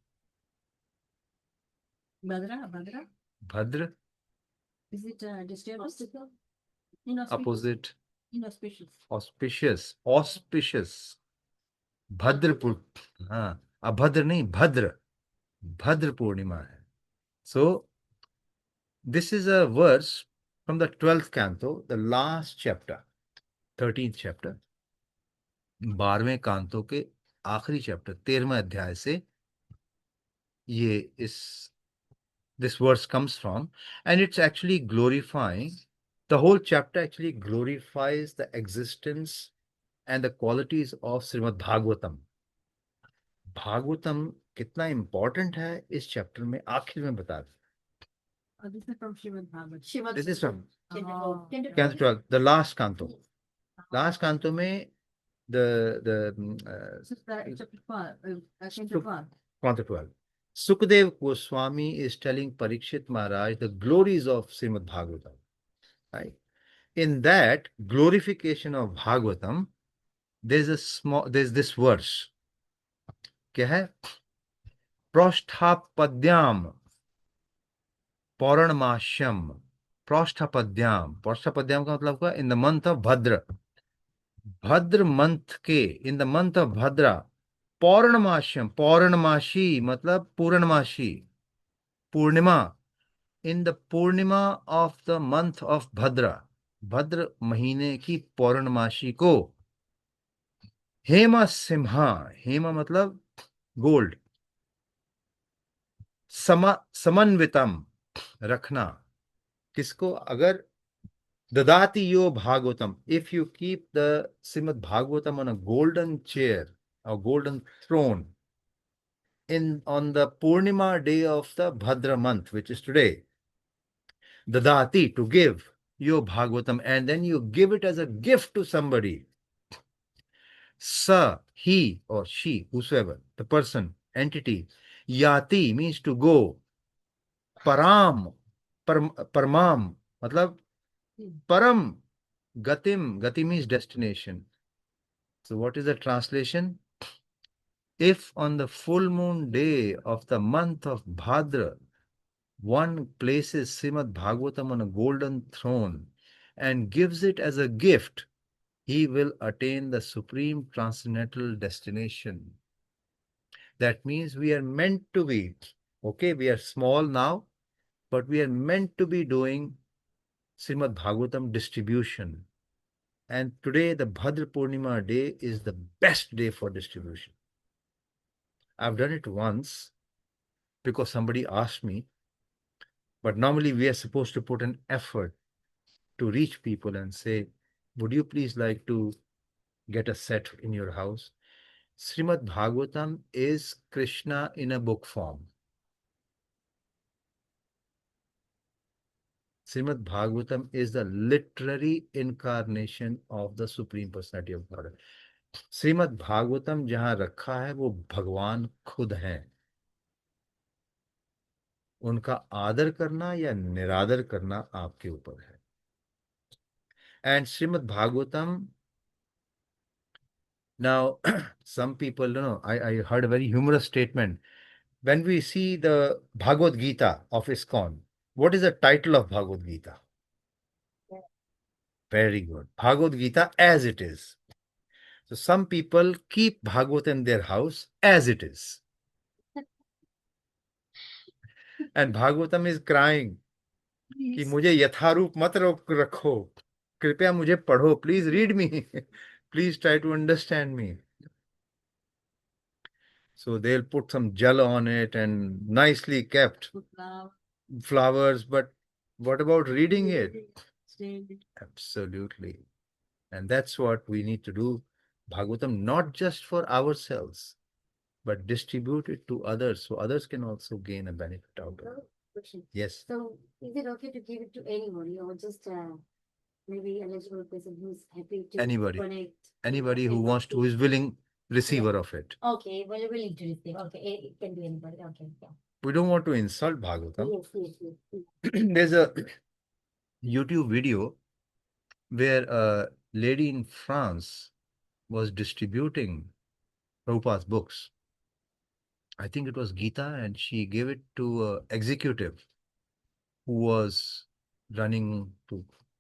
B: Bhadra.
A: Bhadra,
B: Is it disturbance?
D: Obstacle.
B: Inauspicious.
A: opposite,
B: Inauspicious.
A: auspicious. Bhadrapur. हाँ, अभद्र नहीं, भद्र. Bhadra Purnima hai. So this is a verse from the 12th canto, the last chapter, 13th chapter. 12वें canto के आखिरी chapter 13वें अध्याय से ये this verse comes from, and it's actually glorifying, the whole chapter actually glorifies the existence and the qualities of Srimad Bhagavatam. Bhagavatam कितना important है इस chapter में आखिर में बता दें.
B: This is from Srimad Bhagavatam.
A: This is from
B: Oh.
A: Canto 12, the last canto. Last canto में
B: This is chapter 12. Canto 12.
A: Canto 12. Sukadeva Goswami is telling Parikshit Maharaj the glories of Srimad Bhagavatam. Right? In that glorification of Bhagavatam, there's this verse. क्या है? Prashthapadyam Pauranmashyam. Prashthapadyam का मतलब क्या? In the month of Bhadra. Bhadra month के, in the month of Bhadra, Pauranmashyam, Pauranmashi मतलब पूर्णमाशी, पूर्णिमा. In the Purnima of the month of Bhadra, भद्र महीने की पौर्णमाशी को, हेमा सिम्हा, हेमा मतलब गोल्ड, समन्वितम रखना. किसको? अगर ददाति यो Bhagavatam, if you keep the Srimad Bhagavatam on a golden chair, a golden throne, on the Purnima day of the Bhadra month, which is today, dadati, to give, your Bhagavatam, and then you give it as a gift to somebody. Sa, he or she, whosoever, the person, entity. Yati means to go. Param, paramam, matlab param. Gatim, gati means destination. So what is the translation? If on the full moon day of the month of Bhadra, one places Srimad Bhagavatam on a golden throne and gives it as a gift, he will attain the supreme transcendental destination. That means we are meant to be, okay, we are small now, but we are meant to be doing Srimad Bhagavatam distribution. And today, the Bhadra Purnima day is the best day for distribution. I've done it once because somebody asked me, but normally we are supposed to put an effort to reach people and say, would you please like to get a set in your house? Srimad Bhagavatam is Krishna in a book form. Srimad Bhagavatam is the literary incarnation of the Supreme Personality of Godhead. Shrimad Bhagavatam जहां रखा है वो भगवान खुद हैं. उनका आदर करना या निरादर करना आपके ऊपर है. And Srimad Bhagavatam, now some people, I heard a very humorous statement. When we see the Bhagavad Gita of ISKCON, what is the title of Bhagavad Gita? Very good. Bhagavad Gita as it is. So some people keep Bhagavad in their house as it is. And Bhagavatam is crying कि मुझे यथारूप मत रखो, कृपया मुझे पढ़ो, please read me, please try to understand me. So they'll put some jal on it and nicely kept flowers, but what about reading it? Absolutely. And that's what we need to do. Bhagavatam, not just for ourselves, but distribute it to others so others can also gain a benefit out of it.
D: Question.
A: Yes.
D: So is it okay to give it to anybody or just maybe eligible person who's happy to
A: Anybody.
D: donate?
A: Anybody who wants to, who is willing receiver of it.
D: Okay, well, willing to receive. Okay, it can be anybody. Okay, yeah.
A: We don't want to insult Bhagavatam.
D: Yes.
A: There's a YouTube video where a lady in France was distributing Prabhupada's books. I think it was Gita, and she gave it to an executive who was running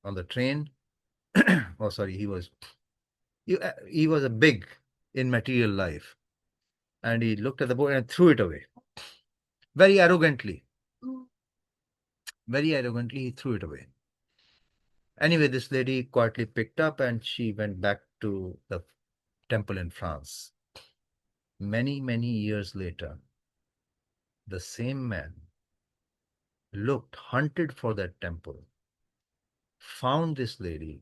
A: on the train. Oh, sorry, he was a big in material life, and he looked at the book and threw it away. Very arrogantly, he threw it away. Anyway, this lady quietly picked up and she went back to the temple in France. Many, many years later, the same man hunted for that temple, found this lady,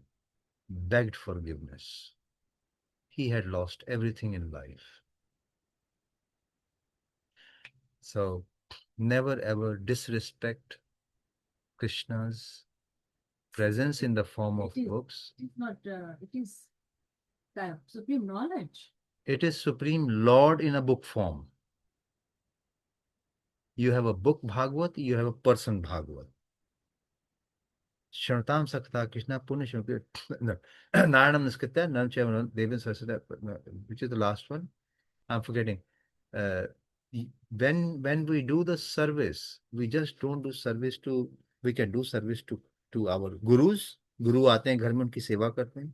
A: begged forgiveness. He had lost everything in life. So never ever disrespect Krishna's presence in the form of books.
B: It is not, it is the supreme knowledge.
A: It is Supreme Lord in a book form. You have a book Bhagavad, you have a person Bhagavad. Shrantam Sakta Krishna Punya Naranam Niskritya Nanchavan Devin Saraswati, which is the last one? I'm forgetting. When we do the service, we just don't do service to, we can do service to our gurus. Guru आते हैं घर में उनकी सेवा करते हैं.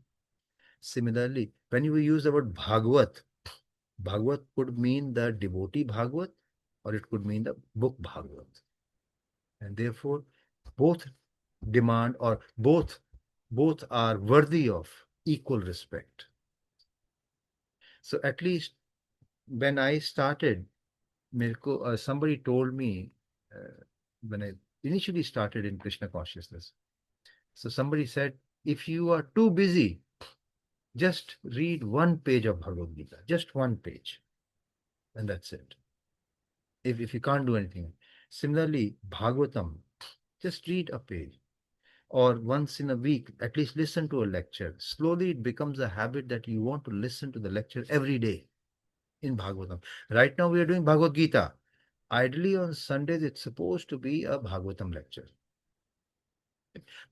A: Similarly, when you use the word Bhagavat, Bhagavat could mean the devotee Bhagavat, or it could mean the book Bhagavat. And therefore, both demand, or both are worthy of equal respect. So at least when I started, somebody told me when I initially started in Krishna consciousness. So somebody said, if you are too busy, just read one page of Bhagavad Gita, just one page, and that's it. If you can't do anything. Similarly, Bhagavatam, just read a page, or once in a week, at least listen to a lecture. Slowly it becomes a habit that you want to listen to the lecture every day in Bhagavatam. Right now we are doing Bhagavad Gita. Ideally on Sundays it's supposed to be a Bhagavatam lecture.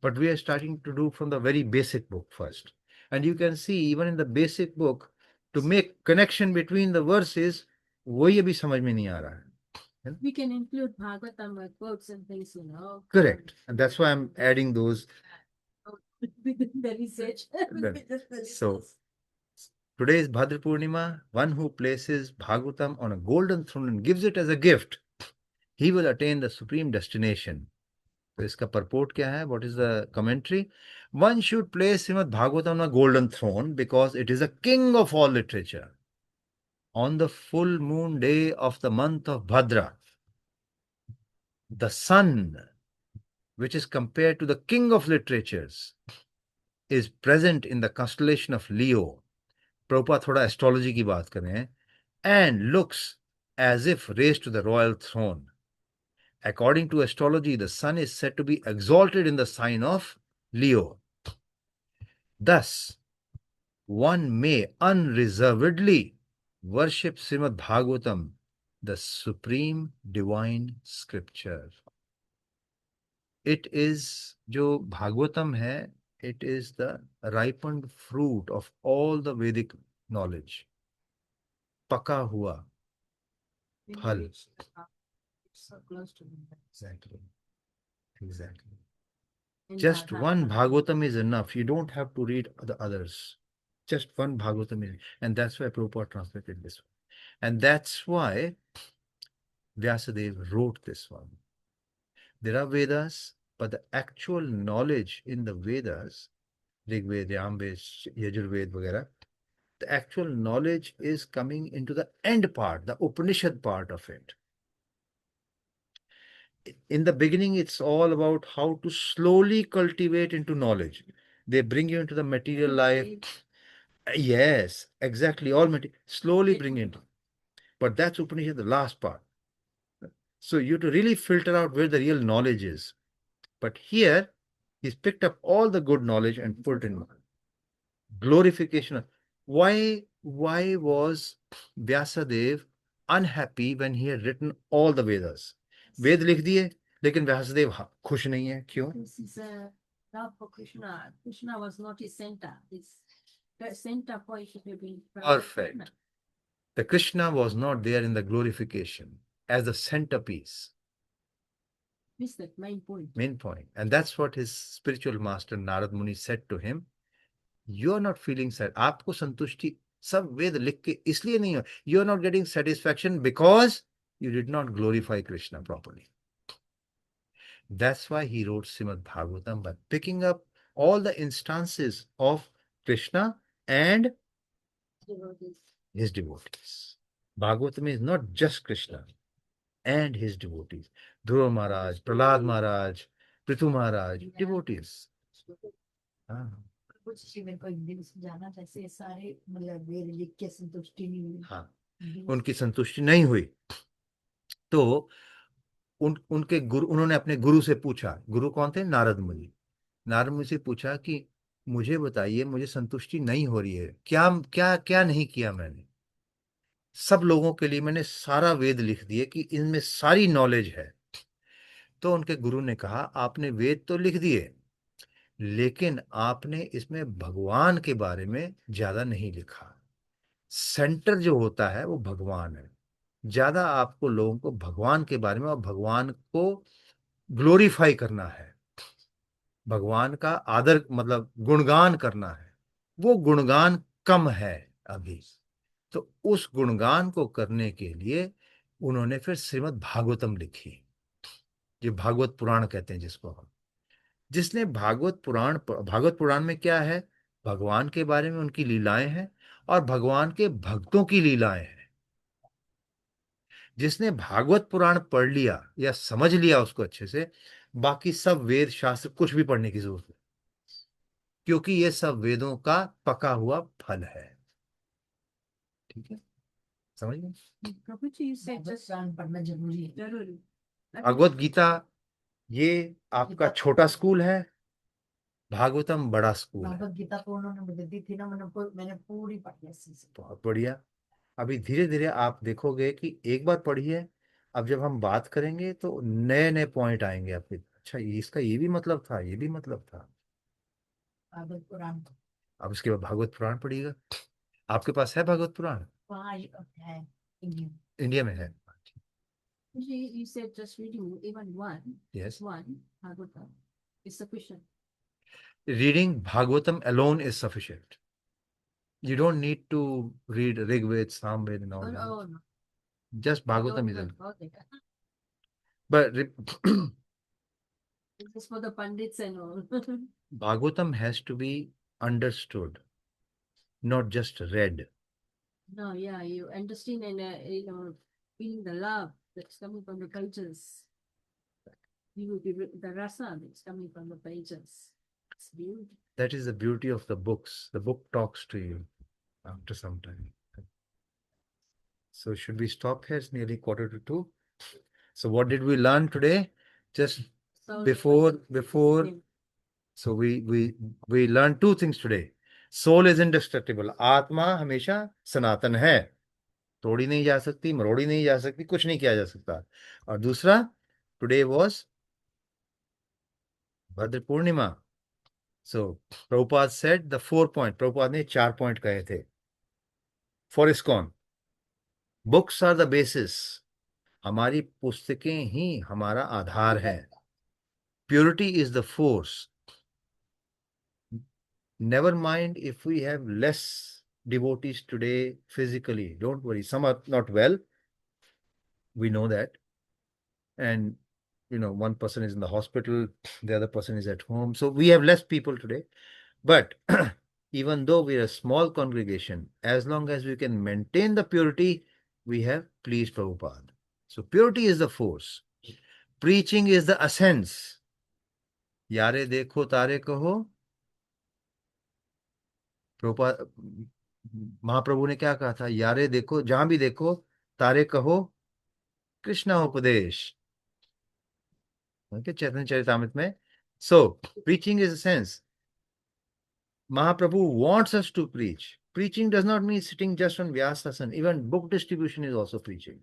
A: But we are starting to do from the very basic book first. And you can see even in the basic book, to make connection between the verses, वही अभी समझ में नहीं आ रहा है.
B: We can include Bhagavatam quotes and things, you know.
A: Correct. And that's why I'm adding those.
B: Within the research.
A: So today is Bhadra Purnima. One who places Bhagavatam on a golden throne and gives it as a gift, he will attain the supreme destination. So इसका purport क्या है? What is the commentary? One should place Srimad Bhagavatam on a golden throne because it is a king of all literature. On the full moon day of the month of Bhadra, the sun, which is compared to the king of literatures, is present in the constellation of Leo. Prabhupada थोड़ा astrology की बात कर रहे हैं, and looks as if raised to the royal throne. According to astrology, the sun is said to be exalted in the sign of Leo. Thus, one may unreservedly worship Srimad Bhagavatam, the supreme divine scripture. It is, जो Bhagavatam है, it is the ripened fruit of all the Vedic knowledge. पका हुआ फल.
B: So close to me.
A: Exactly.
B: In
A: Just one
B: Bhagavatam.
A: Bhagavatam is enough. You don't have to read the others. Just one Bhagavatam is, and that's why Prabhupada translated this one. And that's why Vyasadeva wrote this one. There are Vedas, but the actual knowledge in the Vedas, Rig Veda, Yam Veda, Yajurveda, वगैरह, the actual knowledge is coming into the end part, the Upanishad part of it. In the beginning, it's all about how to slowly cultivate into knowledge. They bring you into the material life. Yes, exactly. All slowly bring into. But that's Upanishad, the last part. So you have to really filter out where the real knowledge is. But here, he's picked up all the good knowledge and put it in glorification. Why was Vyasadeva unhappy when he had written all the Vedas? वेद लिख दिए लेकिन व्यासदेव खुश नहीं है, क्यों?
B: This is a love for Krishna. Krishna was not his center. The center point should have been
A: Perfect. The Krishna was not there in the glorification as the centerpiece.
B: Missed that main point.
A: Main point. And that's what his spiritual master Narad Muni said to him. You are not feeling sad. आपको संतुष्टि सब वेद लिख के इसलिए नहीं हो. You are not getting satisfaction because you did not glorify Krishna properly. That's why he wrote Srimad Bhagavatam, by picking up all the instances of Krishna and his devotees. Bhagavatam is not just Krishna and his devotees. Dhruva Maharaj, Prahlad Maharaj, Prithu Maharaj, devotees.
C: कुछ शिविर को एक दिन जाना जैसे सारे मतलब वेद लिख के संतुष्टि नहीं हुई।
A: हाँ, उनकी संतुष्टि नहीं हुई तो उनके गुरु, उन्होंने अपने गुरु से पूछा। गुरु कौन थे? नारद मुनि। नारद मुनि से पूछा कि मुझे बताइए, मुझे संतुष्टि नहीं हो रही है, क्या क्या क्या नहीं किया मैंने? सब लोगों के लिए मैंने सारा वेद लिख दिए कि इनमें सारी नॉलेज है। तो उनके गुरु ने कहा, आपने वेद तो लिख दिए लेकिन आपने इसमें भगवान के बारे में ज्यादा नहीं लिखा। सेंटर जो होता है वो भगवान है। ज्यादा आपको लोगों को भगवान के बारे में और भगवान को ग्लोरीफाई करना है, भगवान का आदर मतलब गुणगान करना है, वो गुणगान कम है अभी। तो उस गुणगान को करने के लिए उन्होंने फिर श्रीमद् भागवतम लिखी, जो भागवत पुराण कहते हैं जिसको हम। जिसने भागवत पुराण में क्या है? भगवान के बारे में उनकी लीलाएं हैं और भगवान के भक्तों की लीलाएं हैं। जिसने भागवत पुराण पढ़ लिया या समझ लिया उसको अच्छे से, बाकी सब वेद शास्त्र कुछ भी पढ़ने की जरूरत नहीं, क्योंकि ये सब वेदों का पका हुआ फल है। ठीक है, समझ गए?
B: प्रभु जी से just
C: पढ़ना जरूरी है।
B: जरूरी।
A: भगवत गीता ये आपका छोटा स्कूल है, भागवतम बड़ा स्कूल है।
C: भगवत गीता को उन्होंने मुझे दी थी ना, मैंने पूरी पढ़ी है।
A: बहुत बढ़िया। अभी धीरे धीरे आप देखोगे कि एक बार पढ़िए, अब जब हम बात करेंगे तो नए नए पॉइंट आएंगे आपके। अच्छा, इसका ये भी मतलब था, ये भी मतलब था।
C: भागवत पुराण
A: अब उसके बाद भागवत पुराण पढ़िएगा। आपके पास है भागवत पुराण?
C: है,
A: इंडिया में है।
B: You said just reading even one.
A: Yes.
B: One Bhagavatam is sufficient.
A: Reading Bhagavatam alone is sufficient. You don't need to read Rig Veda, Sam Veda and all that.
B: Oh, no.
A: Just Bhagavatam is enough.
B: Okay.
A: But
B: This is for the pandits and all.
A: Bhagavatam has to be understood, not just read.
B: No, yeah, you understand and feeling the love that's coming from the pages. You will be the rasa that's coming from the pages. It's beautiful.
A: That is the beauty of the books. The book talks to you after some time. So should we stop here? It's nearly 1:45. So what did we learn today? Just
B: So
A: before so we learned two things today. Soul is indestructible. आत्मा हमेशा सनातन है, तोड़ी नहीं जा सकती, मरोड़ी नहीं जा सकती, कुछ नहीं किया जा सकता। और दूसरा, today was भद्र पूर्णिमा. So Prabhupada said the 4 point. Prabhupada ने 4 point कहे थे for ISKCON. Books are the basis. हमारी पुस्तकें ही हमारा आधार है. Purity is the force. Never mind if we have less devotees today physically. Don't worry. Some are not well. We know that. And, one person is in the hospital, the other person is at home. So we have less people today. But even though we are a small congregation, as long as we can maintain the purity, we have pleased Prabhupada. So purity is the force. Preaching is the essence. यारे देखो तारे कहो, प्रभुपाद महाप्रभु ने क्या कहा था? यारे देखो, जहां भी देखो तारे कहो कृष्णा उपदेश, ओके, चैतन्य चरितामृत में. So preaching is essence. Mahaprabhu wants us to preach. Preaching does not mean sitting just on Vyasasana. Even book distribution is also preaching.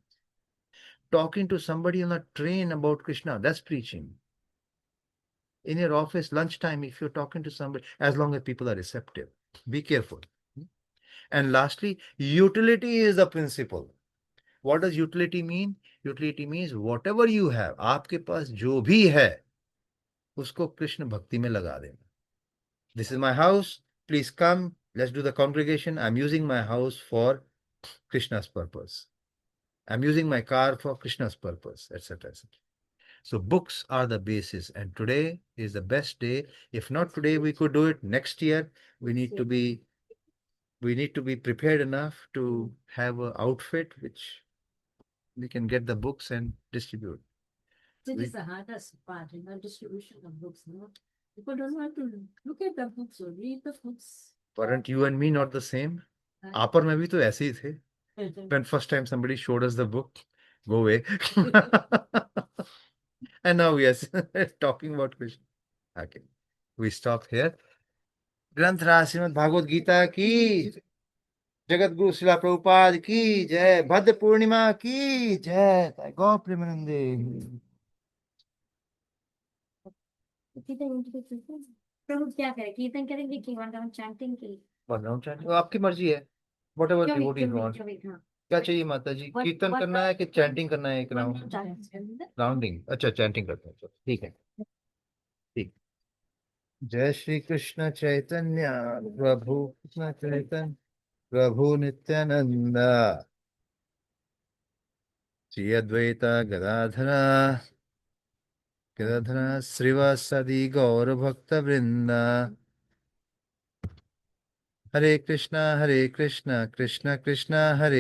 A: Talking to somebody on a train about Krishna, that's preaching. In your office, lunchtime, if you're talking to somebody, as long as people are receptive, be careful. And lastly, utility is the principle. What does utility mean? Utility means whatever you have, आपके पास जो भी है, उसको कृष्ण भक्ति में लगा देना. This is my house. Please come. Let's do the congregation. I'm using my house for Krishna's purpose. I'm using my car for Krishna's purpose, etc. etc. So books are the basis, and today is the best day. If not today, we could do it next year. We need to be prepared enough to have an outfit which we can get the books and distribute.
B: It is the hardest part, distribution of books. No, people don't want to look at the books or read the books.
A: Weren't you and me not the same? आप और मैं भी तो ऐसे ही थे. When first time somebody showed us the book, go away. And now we are talking about Krishna. Okay, we stop here. ग्रंथ राज श्रीमद् भागवत गीता की, जगत गुरु शिला प्रभुपाद की जय, भद्र पूर्णिमा की जय, गौ प्रेमानंदे.
D: प्रभु क्या करें, कीर्तन करेंगे कि वंदन चैंटिंग की?
A: वंदन चैंटिंग आपकी मर्जी है. Whatever devotees want. क्या चाहिए माता जी? कीर्तन करना है कि चैंटिंग करना है? एक राउंडिंग. अच्छा, चैंटिंग करते हैं. ठीक है, ठीक. जय श्री कृष्ण चैतन्य प्रभु कृष्ण चैतन्य प्रभु नित्यानंद, श्री अद्वैत गदाधर श्रीवासदि गौर भक्त वृंद. हरे कृष्णा कृष्ण कृष्ण हरे